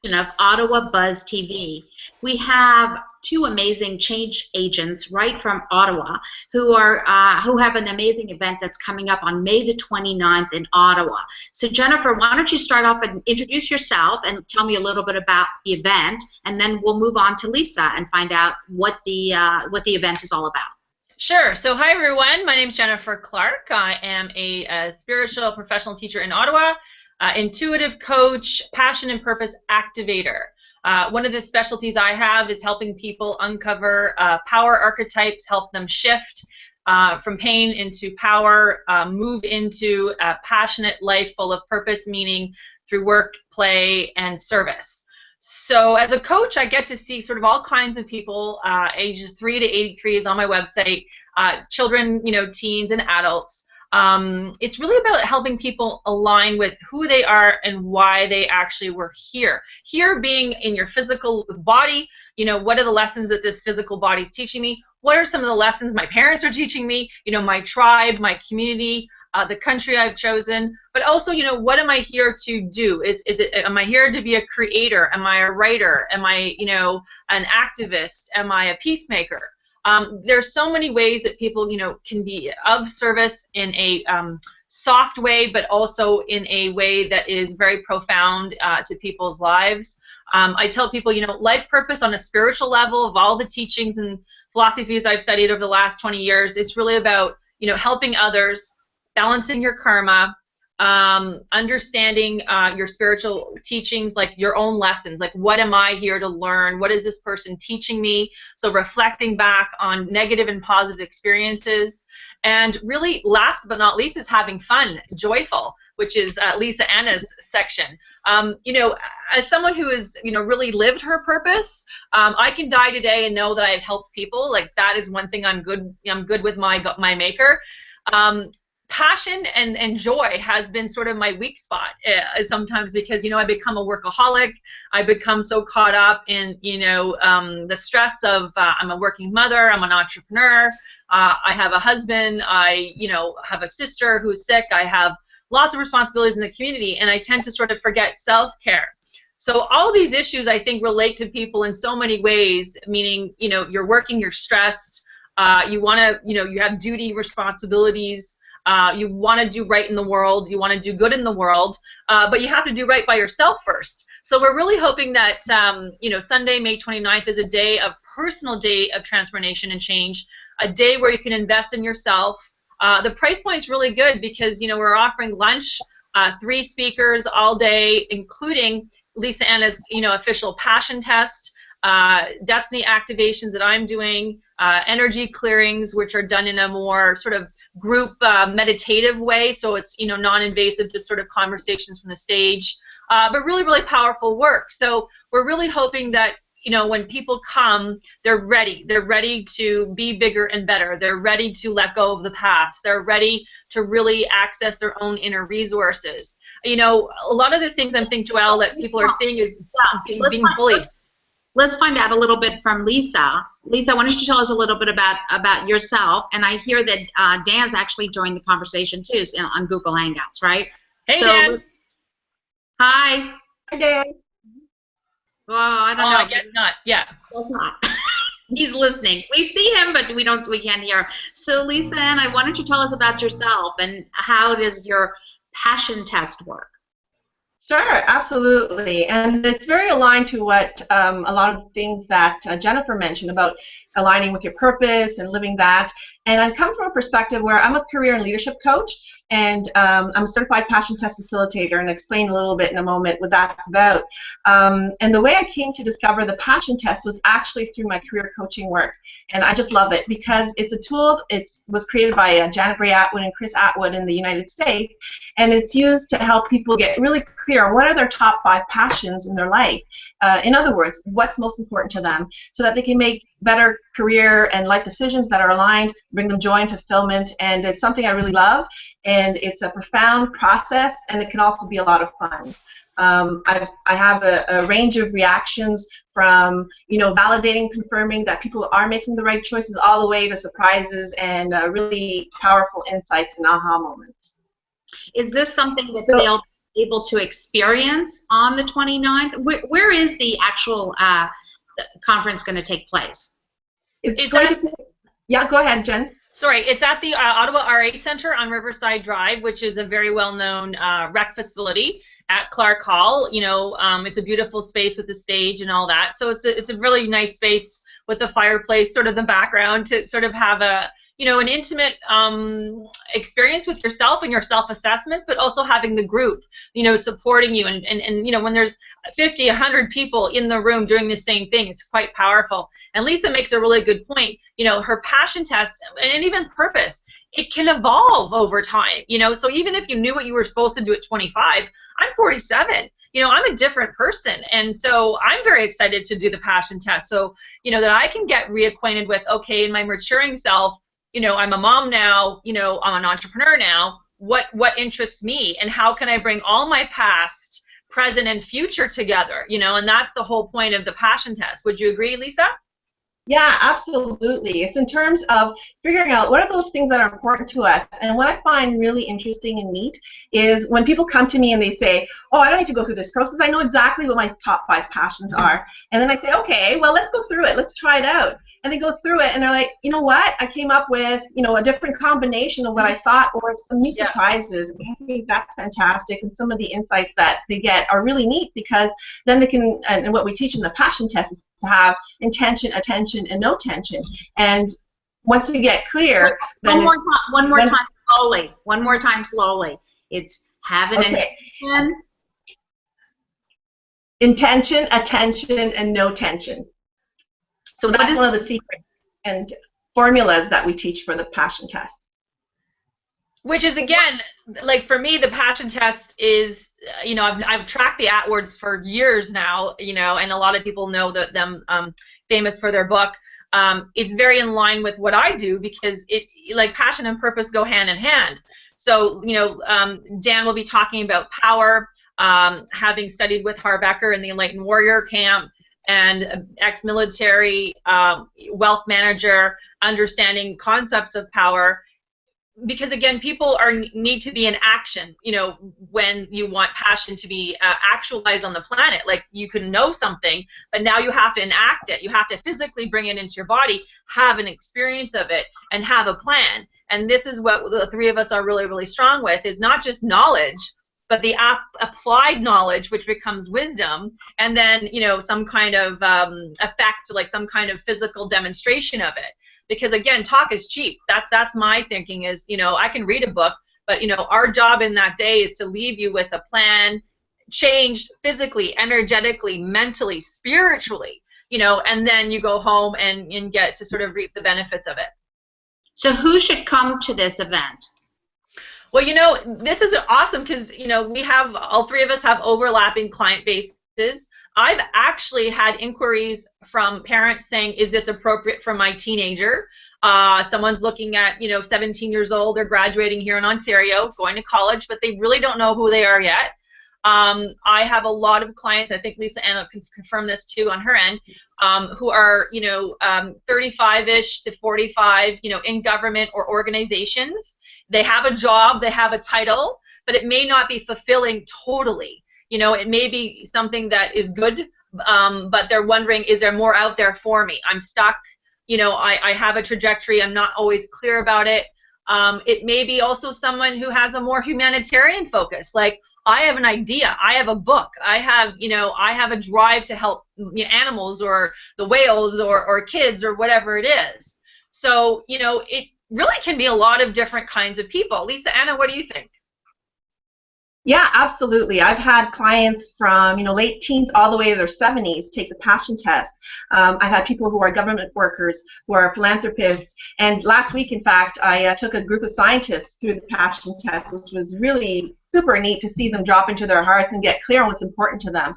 of Ottawa Buzz TV. We have two amazing change agents right from Ottawa who have an amazing event that's coming up on May the 29th in Ottawa. So Jennifer, why don't you start off and introduce yourself and tell me a little bit about the event, and then we'll move on to Lisa and find out what the event is all about. Sure. So hi everyone, my name is Jennifer Clark. I am a spiritual professional teacher in Ottawa, intuitive coach, passion and purpose activator. One of the specialties I have is helping people uncover power archetypes, help them shift from pain into power, move into a passionate life full of purpose, meaning through work, play, and service. So as a coach, I get to see sort of all kinds of people, ages 3 to 83 is on my website, children, teens and adults. It's really about helping people align with who they are and why they actually were here. Here being in your physical body, what are the lessons that this physical body is teaching me? What are some of the lessons my parents are teaching me? My tribe, my community, the country I've chosen, but also, what am I here to do? Am I here to be a creator? Am I a writer? Am I, an activist? Am I a peacemaker? There's so many ways that people, can be of service in a soft way, but also in a way that is very profound to people's lives. I tell people, life purpose on a spiritual level, of all the teachings and philosophies I've studied over the last 20 years, it's really about, helping others, balancing your karma, understanding your spiritual teachings, like your own lessons, like what am I here to learn? What is this person teaching me? So reflecting back on negative and positive experiences. And really, last but not least, is having fun, joyful, which is Lisa Anna's section. As someone who has, really lived her purpose, I can die today and know that I have helped people. Like, that is one thing I'm good with my maker. Passion and joy has been sort of my weak spot sometimes, because I become a workaholic. I become so caught up in the stress of I'm a working mother, I'm an entrepreneur, I have a husband, I have a sister who's sick, I have lots of responsibilities in the community, and I tend to sort of forget self-care. So all these issues, I think, relate to people in so many ways, meaning you're working, you're stressed, you want to you have duty, responsibilities. You want to do right in the world, you want to do good in the world, but you have to do right by yourself first. So we're really hoping that Sunday, May 29th is a personal day of transformation and change, a day where you can invest in yourself. The price point's really good because we're offering lunch, 3 speakers all day, including Lisa Anna's official passion test, destiny activations that I'm doing, energy clearings, which are done in a more sort of group meditative way, so it's non-invasive, just sort of conversations from the stage, but really, really powerful work. So we're really hoping that when people come, they're ready to be bigger and better, they're ready to let go of the past, they're ready to really access their own inner resources. A lot of the things I'm thinking, Joelle, that people are seeing is being bullied. Let's find out a little bit from Lisa. Lisa, why don't you tell us a little bit about yourself? And I hear that Dan's actually joined the conversation too on Google Hangouts, right? Hey, Dan. Hi. Hi, Dan. Well, I don't know. I guess not. Yeah. Guess not. He's listening. We see him, but we can't hear. So Lisa, and why don't you tell us about yourself and how does your passion test work? Sure, absolutely, and it's very aligned to what a lot of things that Jennifer mentioned about aligning with your purpose and living that. And I come from a perspective where I'm a career and leadership coach, and I'm a certified passion test facilitator, and I'll explain a little bit in a moment what that's about. And the way I came to discover the passion test was actually through my career coaching work, and I just love it because it's a tool. It was created by Janet Bray Atwood and Chris Atwood in the United States, and it's used to help people get really clear on what are their top 5 passions in their life. In other words, what's most important to them, so that they can make better career and life decisions that are aligned, bring them joy and fulfillment. And it's something I really love, and it's a profound process, and it can also be a lot of fun. I have a range of reactions from, validating, confirming that people are making the right choices, all the way to surprises and really powerful insights and aha moments. Is this something that failed able to experience on the 29th? Where is the actual conference going to take place? It's going to take, yeah, go ahead, Jen. Sorry, it's at the Ottawa RA Center on Riverside Drive, which is a very well-known rec facility at Clark Hall. You know, it's a beautiful space with a stage and all that. So it's a really nice space with the fireplace, sort of the background, to sort of have a, you know, an intimate experience with yourself and your self-assessments, but also having the group, you know, supporting you. And you know, when there's 50, 100 people in the room doing the same thing, it's quite powerful. And Lisa makes a really good point. You know, her passion test and even purpose, it can evolve over time. You know, so even if you knew what you were supposed to do at 25, I'm 47. You know, I'm a different person, and so I'm very excited to do the passion test, so, you know, that I can get reacquainted with, okay, in my maturing self, you know, I'm a mom now, you know, I'm an entrepreneur now, what interests me, and how can I bring all my past, present, and future together, you know, and that's the whole point of the passion test. Would you agree, Lisa? Yeah, absolutely. It's in terms of figuring out what are those things that are important to us. And what I find really interesting and neat is when people come to me and they say, oh, I don't need to go through this process. I know exactly what my top 5 passions are. And then I say, okay, well, let's go through it. Let's try it out. And they go through it and they're like, you know what? I came up with, you know, a different combination of what I thought, or some new surprises. I think that's fantastic. And some of the insights that they get are really neat, because then they can, and what we teach in the passion test is to have intention, attention, and no tension. And once we get clear, one more time slowly. It's have an intention, attention, and no tension. So that's one of the secrets and formulas that we teach for the passion test. Which is, again, like for me, the passion test is, you know, I've tracked the AdWords for years now, you know, and a lot of people know that them famous for their book. It's very in line with what I do, because it, like, passion and purpose go hand in hand. So, you know, Dan will be talking about power, having studied with Harv Eker in the Enlightened Warrior Camp, and ex-military, wealth manager, understanding concepts of power. Because, again, people need to be in action, you know, when you want passion to be actualized on the planet. Like, you can know something, but now you have to enact it. You have to physically bring it into your body, have an experience of it, and have a plan. And this is what the 3 of us are really, really strong with, is not just knowledge, but the applied knowledge, which becomes wisdom, and then, you know, some kind of effect, like some kind of physical demonstration of it. Because, again, talk is cheap. That's my thinking, is, you know, I can read a book, but, you know, our job in that day is to leave you with a plan, changed physically, energetically, mentally, spiritually, you know, and then you go home and get to sort of reap the benefits of it. So who should come to this event? Well, you know, this is awesome, because, you know, we have, all 3 of us have overlapping client bases. I've actually had inquiries from parents saying, is this appropriate for my teenager? Someone's looking at, you know, 17 years old, they're graduating here in Ontario, going to college, but they really don't know who they are yet. I have a lot of clients, I think Lisa Anna can confirm this too on her end, who are, you know, 35-ish to 45, you know, in government or organizations. They have a job, they have a title, but it may not be fulfilling totally. You know, it may be something that is good, but they're wondering, is there more out there for me? I'm stuck. You know, I have a trajectory. I'm not always clear about it. It may be also someone who has a more humanitarian focus. Like, I have an idea. I have a book. I have, you know, I have a drive to help, you know, animals or the whales or kids or whatever it is. So, you know, it really can be a lot of different kinds of people. Lisa Anna, what do you think? Yeah, absolutely. I've had clients from, you know, late teens all the way to their 70s take the passion test. I've had people who are government workers, who are philanthropists, and last week, in fact, I took a group of scientists through the passion test, which was really super neat to see them drop into their hearts and get clear on what's important to them.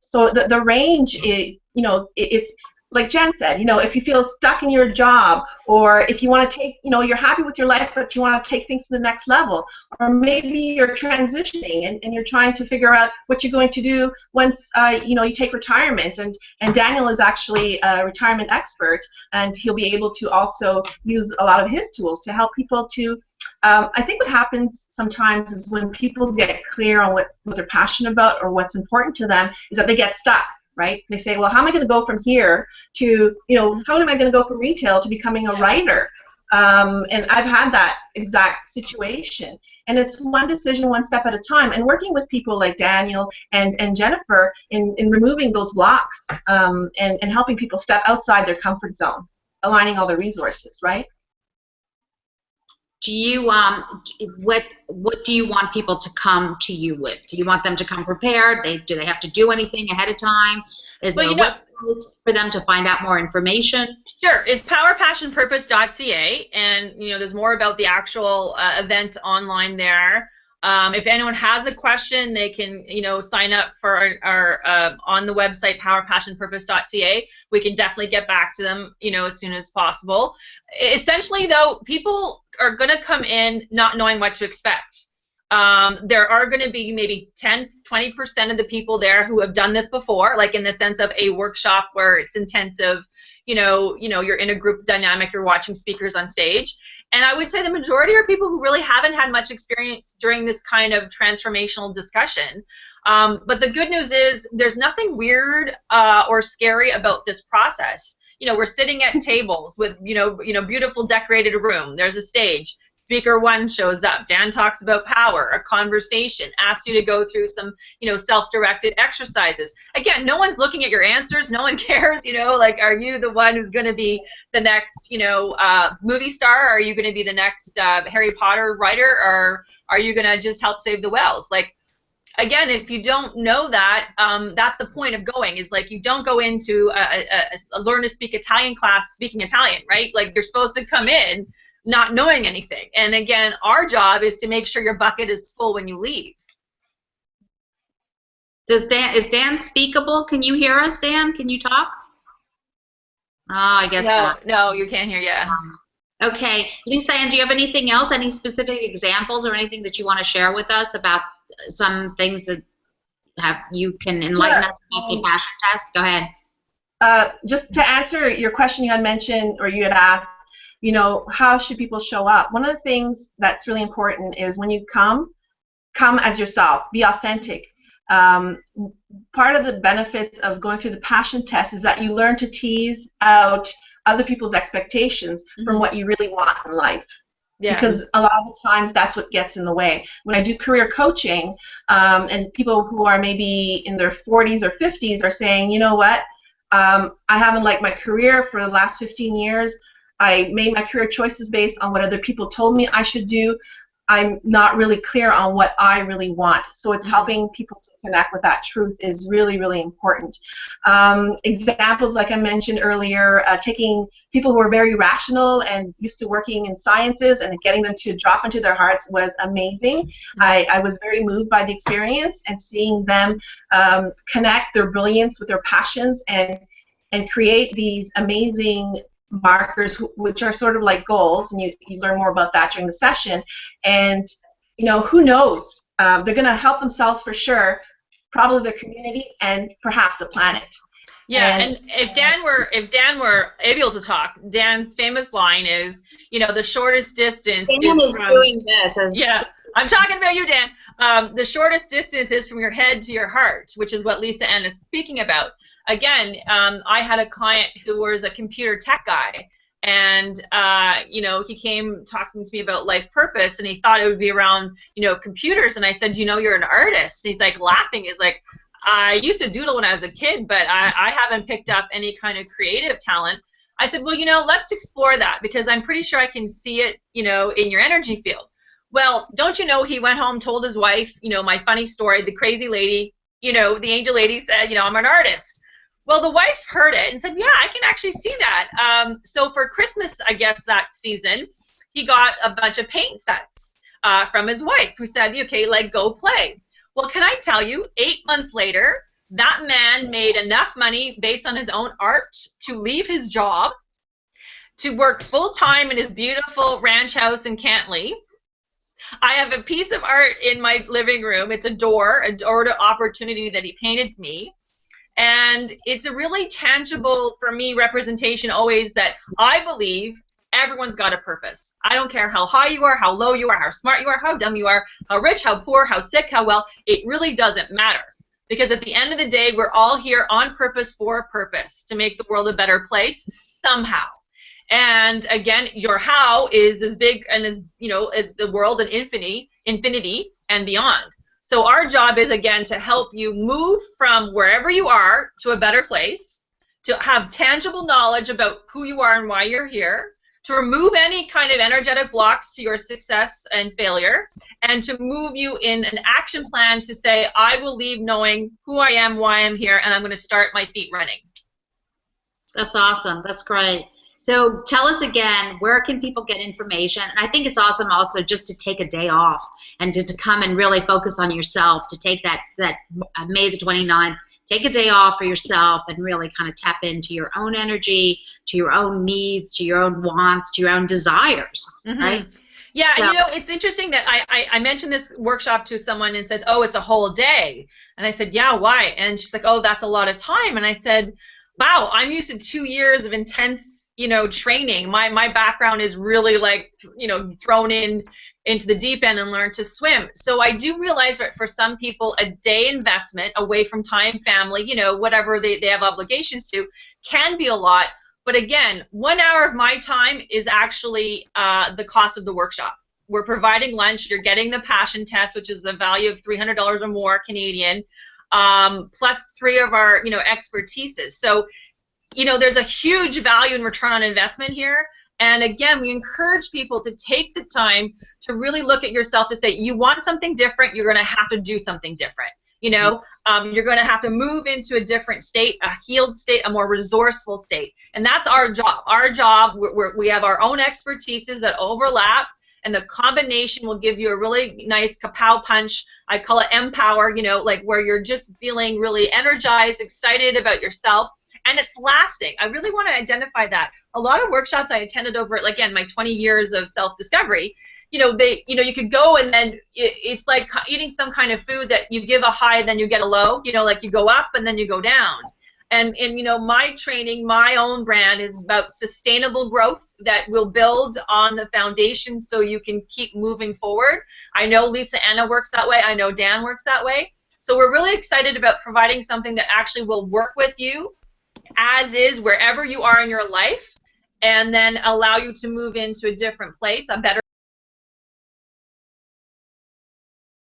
So the range, you know, it's like Jen said, if you feel stuck in your job, or if you want to take, you're happy with your life, but you want to take things to the next level, or maybe you're transitioning and you're trying to figure out what you're going to do once, you take retirement. And Daniel is actually a retirement expert, and he'll be able to also use a lot of his tools to help people to. I think what happens sometimes is when people get clear on what they're passionate about or what's important to them, is that they get stuck. Right? They say, well, how am I going to go from here to, how am I going to go from retail to becoming a writer? And I've had that exact situation. And it's one decision, one step at a time. And working with people like Daniel and Jennifer in removing those blocks, and helping people step outside their comfort zone, aligning all the resources, right? Do you what do you want people to come to you with? Do you want them to come prepared? Do they have to do anything ahead of time? Is there a website for them to find out more information? Sure, it's powerpassionpurpose.ca, and there's more about the actual event online there. If anyone has a question, they can sign up for our on the website powerpassionpurpose.ca. We can definitely get back to them as soon as possible. Essentially, though, people are going to come in not knowing what to expect. There are going to be maybe 10-20% of the people there who have done this before, like in the sense of a workshop where it's intensive. You're in a group dynamic, you're watching speakers on stage. And I would say the majority are people who really haven't had much experience during this kind of transformational discussion. But the good news is there's nothing weird or scary about this process. We're sitting at tables with, beautiful decorated room. There's a stage. Speaker one shows up. Dan talks about power, a conversation, asks you to go through some, self-directed exercises. Again, no one's looking at your answers. No one cares, like, are you the one who's going to be the next, movie star? Are you going to be the next Harry Potter writer? Or are you going to just help save the whales? Like, again, if you don't know that, that's the point of going, is like you don't go into a learn to speak Italian class speaking Italian, right? Like, you're supposed to come in not knowing anything. And again, our job is to make sure your bucket is full when you leave. Is Dan speakable? Can you hear us, Dan? Can you talk? Oh, I guess not. No, you can't hear yet. Okay, Lisa Ann, do you have anything else, any specific examples or anything that you want to share with us about some things that you can enlighten us about the passion test? Go ahead. Just to answer your question you had mentioned, or you had asked, how should people show up? One of the things that's really important is when you come as yourself, be authentic. Part of the benefits of going through the passion test is that you learn to tease out other people's expectations from what you really want in life. Yeah. Because a lot of the times that's what gets in the way. When I do career coaching, and people who are maybe in their 40s or 50s are saying, you know what, I haven't liked my career for the last 15 years. I made my career choices based on what other people told me I should do. I'm not really clear on what I really want. So it's helping people to connect with that truth is really, really important. Examples, like I mentioned earlier, taking people who are very rational and used to working in sciences and getting them to drop into their hearts was amazing. I was very moved by the experience and seeing them connect their brilliance with their passions and create these amazing markers, which are sort of like goals, and you learn more about that during the session. And who knows, they're going to help themselves for sure, probably their community and perhaps the planet. Yeah, and if Dan were able to talk, Dan's famous line is, the shortest distance is from, doing this. Yeah, I'm talking about you, Dan. The shortest distance is from your head to your heart, which is what Lisa Ann is speaking about. Again, I had a client who was a computer tech guy, and he came talking to me about life purpose, and he thought it would be around computers, and I said, you're an artist. He's like laughing. He's like, I used to doodle when I was a kid, but I haven't picked up any kind of creative talent. I said, well, let's explore that, because I'm pretty sure I can see it, in your energy field. Well, don't you know, he went home, told his wife, my funny story, the crazy lady, the angel lady said, I'm an artist. Well, the wife heard it and said, yeah, I can actually see that. So for Christmas, I guess, that season, he got a bunch of paint sets from his wife, who said, okay, go play. Well, can I tell you, 8 months later, That man made enough money based on his own art to leave his job, to work full-time in his beautiful ranch house in Cantley. I have a piece of art in my living room. It's a door to opportunity that he painted me. And it's a really tangible, for me, representation always that I believe everyone's got a purpose. I don't care how high you are, how low you are, how smart you are, how dumb you are, how rich, how poor, how sick, how well. It really doesn't matter. Because at the end of the day, we're all here on purpose for a purpose, to make the world a better place somehow. And again, your how is as big and as, as the world and infinity and beyond. So our job is, again, to help you move from wherever you are to a better place, to have tangible knowledge about who you are and why you're here, to remove any kind of energetic blocks to your success and failure, and to move you in an action plan to say, I will leave knowing who I am, why I'm here, and I'm going to start my feet running. That's awesome. That's great. So tell us again, where can people get information? And I think it's awesome also just to take a day off and to come and really focus on yourself, to take that May the 29th, take a day off for yourself and really kind of tap into your own energy, to your own needs, to your own wants, to your own desires, right? Yeah, so, it's interesting that I mentioned this workshop to someone and said, oh, it's a whole day. And I said, yeah, why? And she's like, oh, that's a lot of time. And I said, wow, I'm used to 2 years of intense training. My background is really like, thrown into the deep end and learned to swim. So I do realize that for some people, a day investment away from time, family, whatever they have obligations to, can be a lot. But again, 1 hour of my time is actually the cost of the workshop. We're providing lunch. You're getting the passion test, which is a value of $300 or more Canadian, plus 3 of our, expertises. So there's a huge value and return on investment here. And again, we encourage people to take the time to really look at yourself to say, you want something different, you're going to have to do something different. You're going to have to move into a different state, a healed state, a more resourceful state. And that's our job. Our job, we have our own expertises that overlap, and the combination will give you a really nice kapow punch. I call it empower, like where you're just feeling really energized, excited about yourself. And it's lasting. I really want to identify that. A lot of workshops I attended over, again, my 20 years of self-discovery, you could go and then it's like eating some kind of food that you give a high, then you get a low, like you go up and then you go down. And my training, my own brand is about sustainable growth that will build on the foundation so you can keep moving forward. I know Lisa Anna works that way. I know Dan works that way. So we're really excited about providing something that actually will work with you as is, wherever you are in your life, and then allow you to move into a different place, a better